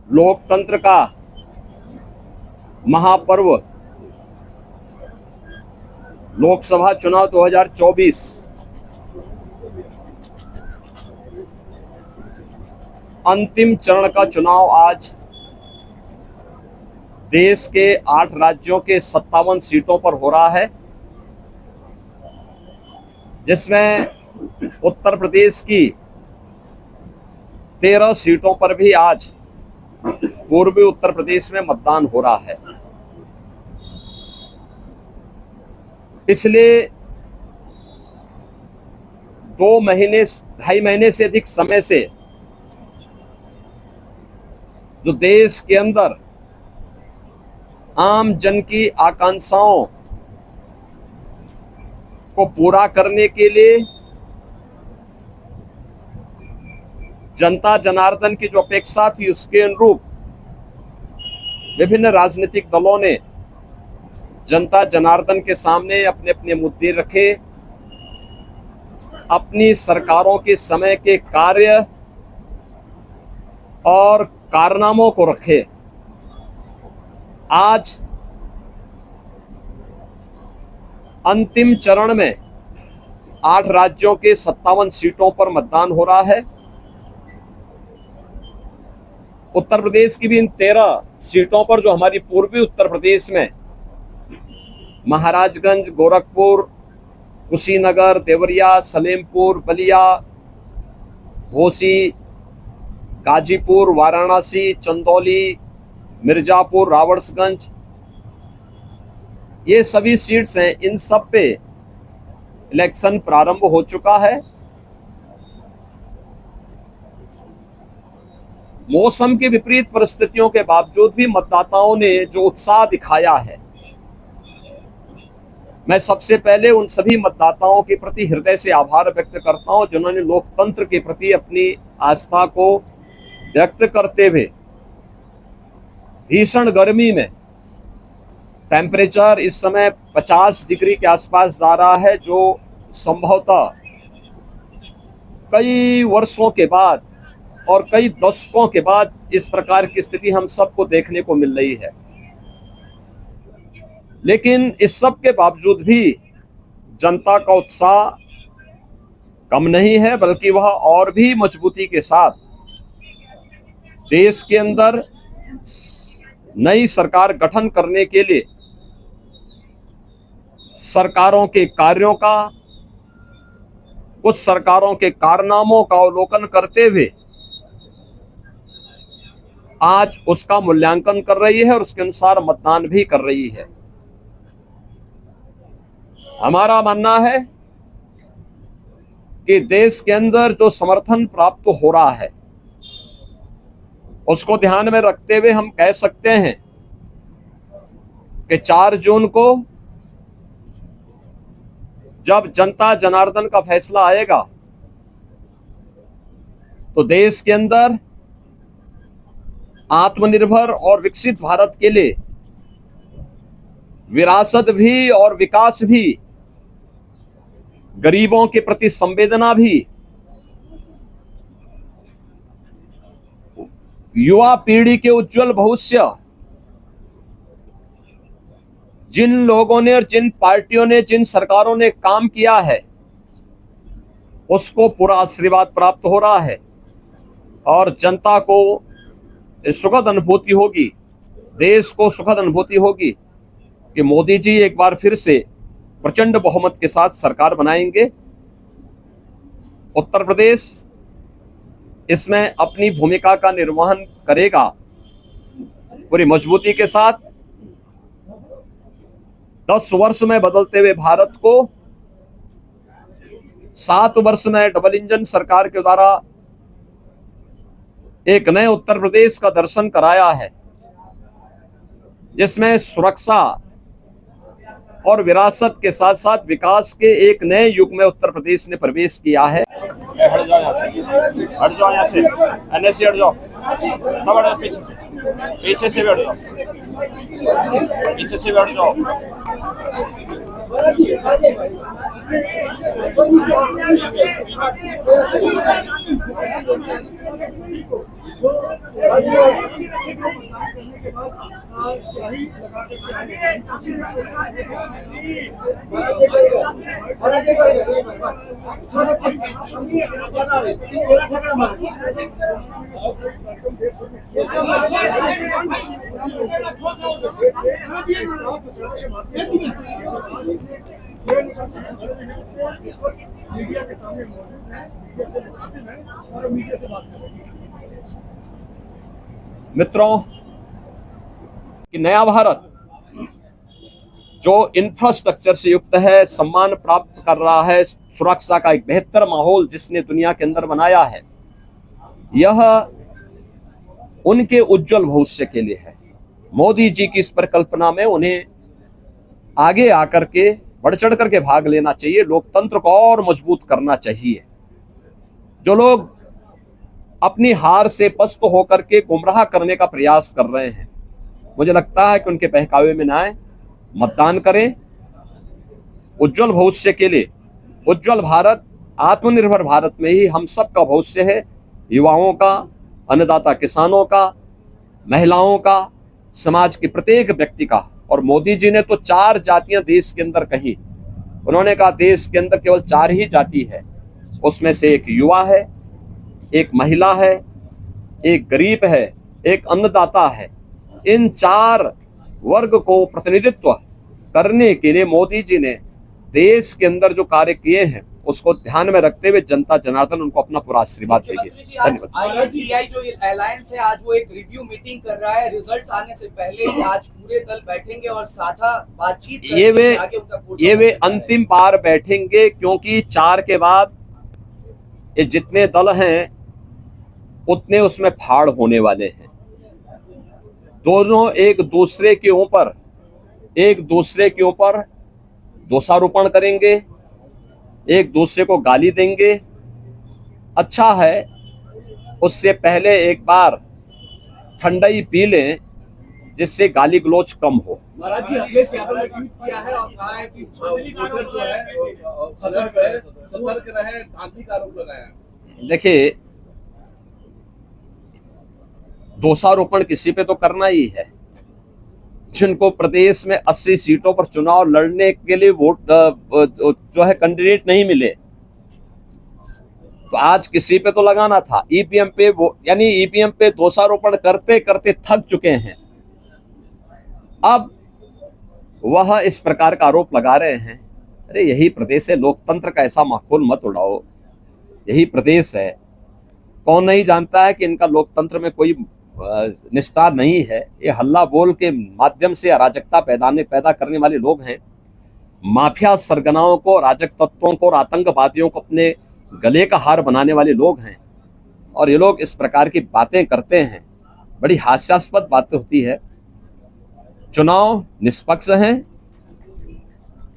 लोकतंत्र का महापर्व लोकसभा चुनाव 2024 अंतिम चरण का चुनाव आज देश के 8 राज्यों के 57 सीटों पर हो रहा है, जिसमें उत्तर प्रदेश की 13 सीटों पर भी आज पूर्वी उत्तर प्रदेश में मतदान हो रहा है। पिछले 2.5 महीने से अधिक समय से जो देश के अंदर आम जन की आकांक्षाओं को पूरा करने के लिए जनता जनार्दन की जो अपेक्षा थी, उसके अनुरूप विभिन्न राजनीतिक दलों ने जनता जनार्दन के सामने अपने अपने मुद्दे रखे, अपनी सरकारों के समय के कार्य और कारनामों को रखे। आज अंतिम चरण में 8 राज्यों के 57 सीटों पर मतदान हो रहा है। उत्तर प्रदेश की भी इन 13 सीटों पर, जो हमारी पूर्वी उत्तर प्रदेश में महाराजगंज, गोरखपुर, कुशीनगर, देवरिया, सलेमपुर, बलिया, घोसी, गाजीपुर, वाराणसी, चंदौली, मिर्जापुर, रावड़गंज, ये सभी सीट्स हैं। इन सब पे इलेक्शन प्रारंभ हो चुका है। मौसम की विपरीत परिस्थितियों के बावजूद भी मतदाताओं ने जो उत्साह दिखाया है, मैं सबसे पहले उन सभी मतदाताओं के प्रति हृदय से आभार व्यक्त करता हूं, जिन्होंने लोकतंत्र के प्रति अपनी आस्था को व्यक्त करते हुए भीषण गर्मी में, टेम्परेचर इस समय 50 डिग्री के आसपास जा रहा है, जो संभवतः कई वर्षों के बाद और कई दशकों के बाद इस प्रकार की स्थिति हम सबको देखने को मिल रही है। लेकिन इस सब के बावजूद भी जनता का उत्साह कम नहीं है, बल्कि वह और भी मजबूती के साथ देश के अंदर नई सरकार गठन करने के लिए सरकारों के कार्यों का, कुछ सरकारों के कारनामों का अवलोकन करते हुए आज उसका मूल्यांकन कर रही है और उसके अनुसार मतदान भी कर रही है। हमारा मानना है कि देश के अंदर जो समर्थन प्राप्त हो रहा है, उसको ध्यान में रखते हुए हम कह सकते हैं कि 4 जून को जब जनता जनार्दन का फैसला आएगा, तो देश के अंदर आत्मनिर्भर और विकसित भारत के लिए विरासत भी और विकास भी, गरीबों के प्रति संवेदना भी, युवा पीढ़ी के उज्जवल भविष्य, जिन लोगों ने और जिन पार्टियों ने, जिन सरकारों ने काम किया है, उसको पूरा आशीर्वाद प्राप्त हो रहा है और जनता को सुखद अनुभूति होगी, देश को सुखद अनुभूति होगी कि मोदी जी एक बार फिर से प्रचंड बहुमत के साथ सरकार बनाएंगे। उत्तर प्रदेश इसमें अपनी भूमिका का निर्वहन करेगा पूरी मजबूती के साथ। 10 वर्ष में बदलते हुए भारत को 7 वर्ष में डबल इंजन सरकार के द्वारा एक नए उत्तर प्रदेश का दर्शन कराया है, जिसमें सुरक्षा और विरासत के साथ साथ विकास के एक नए युग में उत्तर प्रदेश ने प्रवेश किया है। हट जाओ यहाँ से, हट जाओ यहाँ से, एनएससी हट जाओ, सब हट जाओ, पीछे से बैठ जाओ, पीछे से बैठ जाओ। मित्रों, कि नया भारत जो इंफ्रास्ट्रक्चर से युक्त है, सम्मान प्राप्त कर रहा है, सुरक्षा का एक बेहतर माहौल जिसने दुनिया के अंदर बनाया है, यह उनके उज्जवल भविष्य के लिए है। मोदी जी की इस परिकल्पना में उन्हें आगे आकर के बढ़ चढ़ करके भाग लेना चाहिए, लोकतंत्र को और मजबूत करना चाहिए। जो लोग अपनी हार से पस्त होकर के गुमराह करने का प्रयास कर रहे हैं, मुझे लगता है कि उनके बहकावे में ना आए, मतदान करें उज्जवल भविष्य के लिए। उज्जवल भारत, आत्मनिर्भर भारत में ही हम सब का भविष्य है, युवाओं का, अन्नदाता किसानों का, महिलाओं का, समाज के प्रत्येक व्यक्ति का। और मोदी जी ने तो 4 जातियां देश के अंदर कही। उन्होंने कहा देश के अंदर केवल 4 ही जाति है, उसमें से एक युवा है, एक महिला है, एक गरीब है, एक अन्नदाता है। इन 4 वर्ग को प्रतिनिधित्व करने के लिए मोदी जी ने देश के अंदर जो कार्य किए हैं उसको ध्यान में रखते हुए जनता जनार्दन उनको अपना पूरा आशीर्वाद देगी। धन्यवाद। INDI जो अलायंस है आज वो एक रिव्यू मीटिंग कर रहा है, रिजल्ट्स आने से पहले ही आज पूरे दल बैठेंगे और साझा बातचीत ये वे अंतिम बार बैठेंगे, क्योंकि 4 के बाद ये जितने दल हैं उतने उसमें फाड़ होने वाले हैं। दोनों एक दूसरे के ऊपर दोषारोपण करेंगे, एक दूसरे को गाली देंगे। अच्छा है उससे पहले एक बार ठंडाई पी लें जिससे गाली गलौज कम हो। महाराज जी, अखिलेश यादव ने ट्वीट किया है और कहा है कि वोटर जो है सतर्क रहे, धांधली का आरोप लगाया है। देखिए, दोषारोपण किसी पे तो करना ही है। जिनको प्रदेश में 80 सीटों पर चुनाव लड़ने के लिए वोट जो है कैंडिडेट नहीं मिले, तो आज किसी पे तो लगाना था। ईवीएम पे यानी ईवीएम पे दोषारोपण करते करते थक चुके हैं। अब वह इस प्रकार का आरोप लगा रहे हैं। अरे यही प्रदेश है, लोकतंत्र का ऐसा माहौल मत उड़ाओ। यही प्रदेश है। कौन नहीं जानता है कि इनका लोकतंत्र में कोई निष्ठा नहीं है। ये हल्ला बोल के माध्यम से अराजकता पैदा करने वाले लोग हैं। माफिया सरगनाओं को, अराजक तत्वों को और आतंकवादियों को अपने गले का हार बनाने वाले लोग हैं। और ये लोग इस प्रकार की बातें करते हैं, बड़ी हास्यास्पद बातें होती है। चुनाव निष्पक्ष हैं।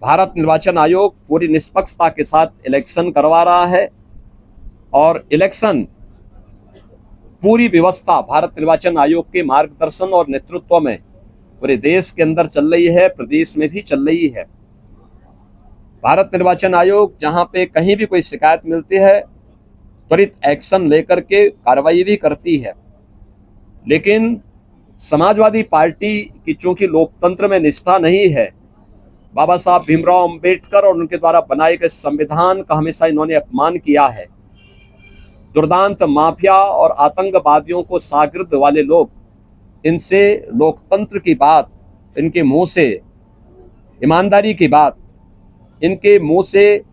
भारत निर्वाचन आयोग पूरी निष्पक्षता के साथ इलेक्शन करवा रहा है और इलेक्शन पूरी व्यवस्था भारत निर्वाचन आयोग के मार्गदर्शन और नेतृत्व में पूरे देश के अंदर चल रही है, प्रदेश में भी चल रही है। भारत निर्वाचन आयोग जहां पे कहीं भी कोई शिकायत मिलती है त्वरित एक्शन लेकर के कार्रवाई भी करती है। लेकिन समाजवादी पार्टी की चूंकि लोकतंत्र में निष्ठा नहीं है, बाबा साहब भीमराव अंबेडकर और उनके द्वारा बनाए गए संविधान का हमेशा इन्होंने अपमान किया है। दुर्दांत माफिया और आतंकवादियों को शागिर्द वाले लोग, इनसे लोकतंत्र की बात, इनके मुंह से ईमानदारी की बात, इनके मुंह से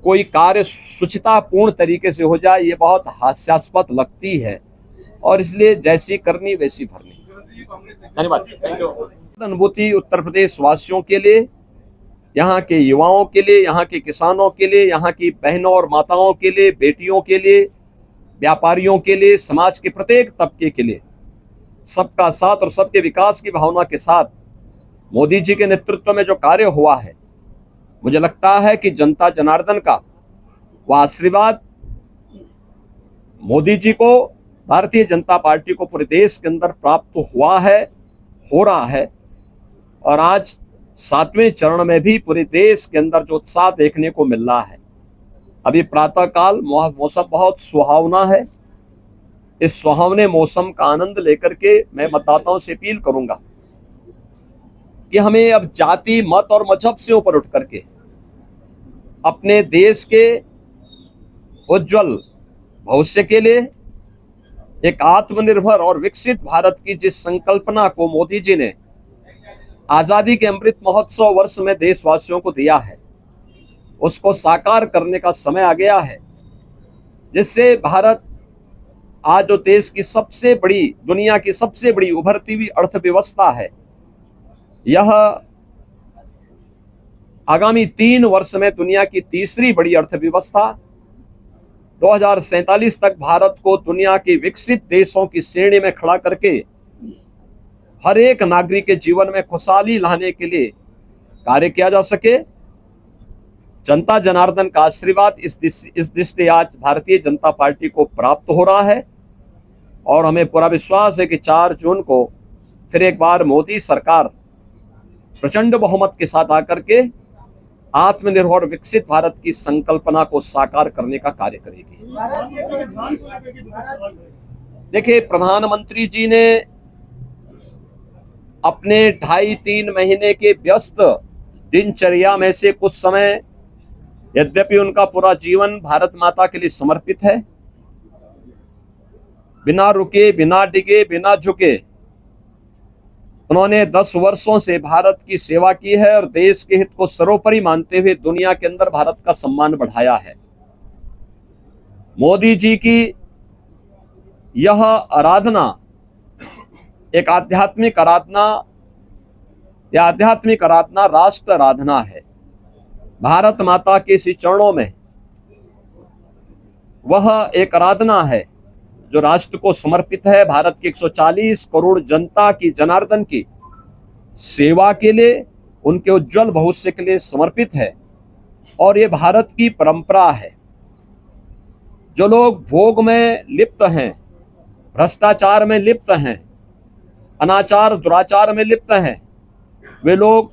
कोई कार्य शुचितापूर्ण तरीके से हो जाए, ये बहुत हास्यास्पद लगती है। और इसलिए जैसी करनी वैसी भरनी। धन्यवाद। अनुभूति उत्तर प्रदेश वासियों के लिए, यहाँ के युवाओं के लिए, यहाँ के किसानों के लिए, यहाँ की बहनों और माताओं के लिए, बेटियों के लिए, व्यापारियों के लिए, समाज के प्रत्येक तबके के लिए सबका साथ और सबके विकास की भावना के साथ मोदी जी के नेतृत्व में जो कार्य हुआ है, मुझे लगता है कि जनता जनार्दन का वह आशीर्वाद मोदी जी को, भारतीय जनता पार्टी को पूरे देश के अंदर प्राप्त हुआ है, हो रहा है। और आज 7वें चरण में भी पूरे देश के अंदर जो उत्साह देखने को मिल रहा है। अभी प्रातःकाल मौसम बहुत सुहावना है। इस सुहावने मौसम का आनंद लेकर के मैं मतदाताओं से अपील करूंगा कि हमें अब जाति, मत और मजहब से ऊपर उठ करके अपने देश के उज्जवल भविष्य के लिए एक आत्मनिर्भर और विकसित भारत की जिस संकल्पना को मोदी जी ने आजादी के अमृत महोत्सव वर्ष में देशवासियों को दिया है, उसको साकार करने का समय आ गया है, जिससे भारत आज जो देश की सबसे बड़ी, दुनिया की सबसे बड़ी उभरती हुई अर्थव्यवस्था है, यह आगामी 3 वर्ष में दुनिया की तीसरी बड़ी अर्थव्यवस्था 2047 तक भारत को दुनिया के विकसित देशों की श्रेणी में खड़ा करके हर एक नागरिक के जीवन में खुशहाली लाने के लिए कार्य किया जा सके। जनता जनार्दन का आशीर्वाद इस दृष्टि आज भारतीय जनता पार्टी को प्राप्त हो रहा है और हमें पूरा विश्वास है कि 4 जून को फिर एक बार मोदी सरकार प्रचंड बहुमत के साथ आकर के आत्मनिर्भर विकसित भारत की संकल्पना को साकार करने का कार्य करेगी। देखिए, प्रधानमंत्री जी ने अपने 2.5-3 महीने के व्यस्त दिनचर्या में से कुछ समय, यद्यपि उनका पूरा जीवन भारत माता के लिए समर्पित है, बिना रुके, बिना डिगे, बिना झुके उन्होंने 10 वर्षों से भारत की सेवा की है और देश के हित को सर्वोपरि मानते हुए दुनिया के अंदर भारत का सम्मान बढ़ाया है। मोदी जी की यह आराधना एक आध्यात्मिक आराधना या आध्यात्मिक आराधना राष्ट्र आराधना है। भारत माता के इस चरणों में वह एक आराधना है जो राष्ट्र को समर्पित है, भारत की 140 करोड़ जनता की, जनार्दन की सेवा के लिए, उनके उज्जवल भविष्य के लिए समर्पित है। और ये भारत की परंपरा है। जो लोग भोग में लिप्त हैं, भ्रष्टाचार में लिप्त हैं, अनाचार दुराचार में लिप्त हैं, वे लोग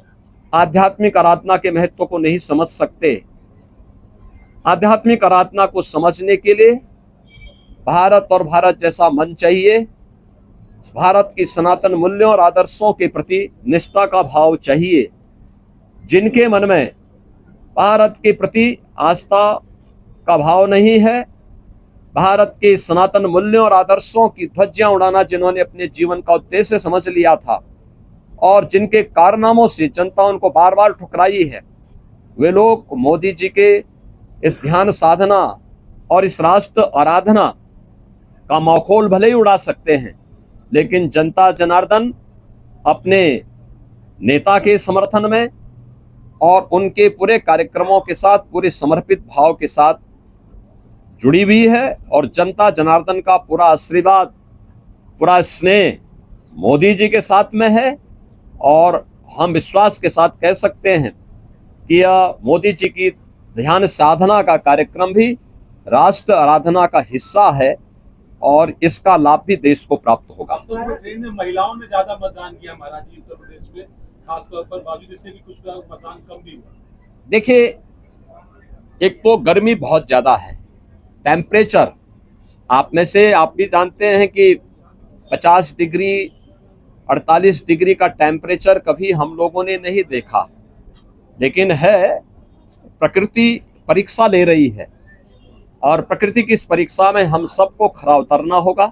आध्यात्मिक आराधना के महत्व को नहीं समझ सकते। आध्यात्मिक आराधना को समझने के लिए भारत और भारत जैसा मन चाहिए। भारत की सनातन मूल्यों और आदर्शों के प्रति निष्ठा का भाव चाहिए। जिनके मन में भारत के प्रति आस्था का भाव नहीं है, भारत के सनातन मूल्यों और आदर्शों की ध्वजियां उड़ाना जिन्होंने अपने जीवन का उद्देश्य समझ लिया था और जिनके कारनामों से जनता उनको बार बार ठुकराई है, वे लोग मोदी जी के इस ध्यान साधना और इस राष्ट्र आराधना का मखौल भले ही उड़ा सकते हैं, लेकिन जनता जनार्दन अपने नेता के समर्थन में और उनके पूरे कार्यक्रमों के साथ पूरे समर्पित भाव के साथ जुड़ी हुई है और जनता जनार्दन का पूरा आशीर्वाद, पूरा स्नेह मोदी जी के साथ में है। और हम विश्वास के साथ कह सकते हैं कि यह मोदी जी की ध्यान साधना का कार्यक्रम भी राष्ट्र आराधना का हिस्सा है और इसका लाभ भी देश को प्राप्त होगा। महिलाओं ने ज्यादा मतदान किया महाराज जी उत्तर प्रदेश में, खासतौर पर, बावजूद इससे भी कुछ मतदान कम भी हुआ। देखिए, एक तो गर्मी बहुत ज्यादा है, टेम्परेचर आप में से आप भी जानते हैं कि 50 डिग्री 48 डिग्री का टेम्परेचर कभी हम लोगों ने नहीं देखा, लेकिन है प्रकृति परीक्षा ले रही है और प्रकृति की इस परीक्षा में हम सबको खरा उतरना होगा।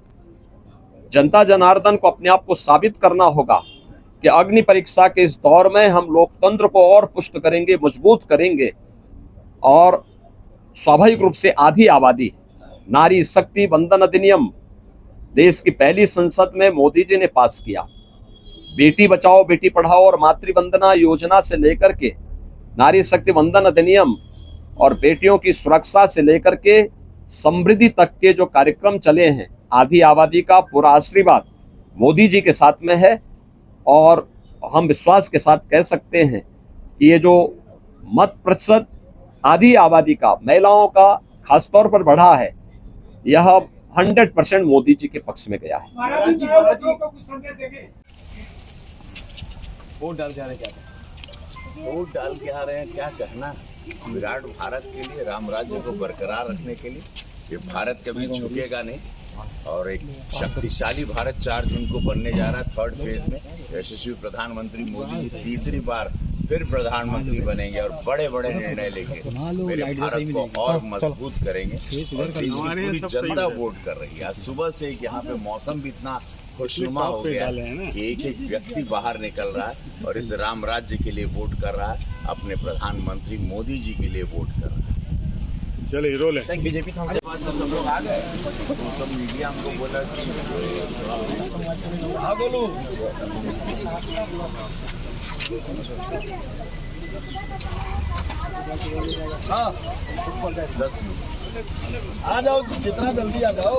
जनता जनार्दन को अपने आप को साबित करना होगा कि अग्नि परीक्षा के इस दौर में हम लोकतंत्र को और पुष्ट करेंगे, मजबूत करेंगे। और स्वाभाविक रूप से आधी आबादी नारी शक्ति वंदन अधिनियम देश की पहली संसद में मोदी जी ने पास किया। बेटी बचाओ बेटी पढ़ाओ और मातृवंदना योजना से लेकर के नारी शक्ति वंदन अधिनियम और बेटियों की सुरक्षा से लेकर के समृद्धि तक के जो कार्यक्रम चले हैं, आधी आबादी का पूरा आशीर्वाद मोदी जी के साथ में है। और हम विश्वास के साथ कह सकते हैं कि ये जो मत प्रतिशत आधी आबादी का, महिलाओं का खासतौर पर बढ़ा है, यह 100% मोदी जी के पक्ष में गया है। महाराज जी को कुछ संदेश देंगे? वोट डाल जा रहे क्या? वोट डाल के आ रहे हैं, क्या कहना है। विराट भारत के लिए, राम राज्य को बरकरार रखने के लिए, ये भारत कभी झुकेगा नहीं और एक शक्तिशाली भारत 4 जून को बनने जा रहा है। 3rd फेज में यशस्वी प्रधानमंत्री मोदी जी तीसरी बार फिर प्रधानमंत्री बनेंगे और बड़े बड़े निर्णय लेंगे, मेरे भारत को और मजबूत करेंगे। और देश की पूरी जनता वोट कर रही है। आज सुबह से यहाँ पे मौसम भी इतना खुशनुमा हो गया कि एक एक व्यक्ति बाहर निकल रहा है और इस राम राज्य के लिए वोट कर रहा है, अपने प्रधानमंत्री मोदी जी के लिए वोट कर रहा है। चलो हीरो ले बीजेपी सब लोग आ गए, तो सब मीडिया हमको बोला कि हाँ बोलो, हाँ 10 मिनट आ जाओ, जितना जल्दी आ जाओ।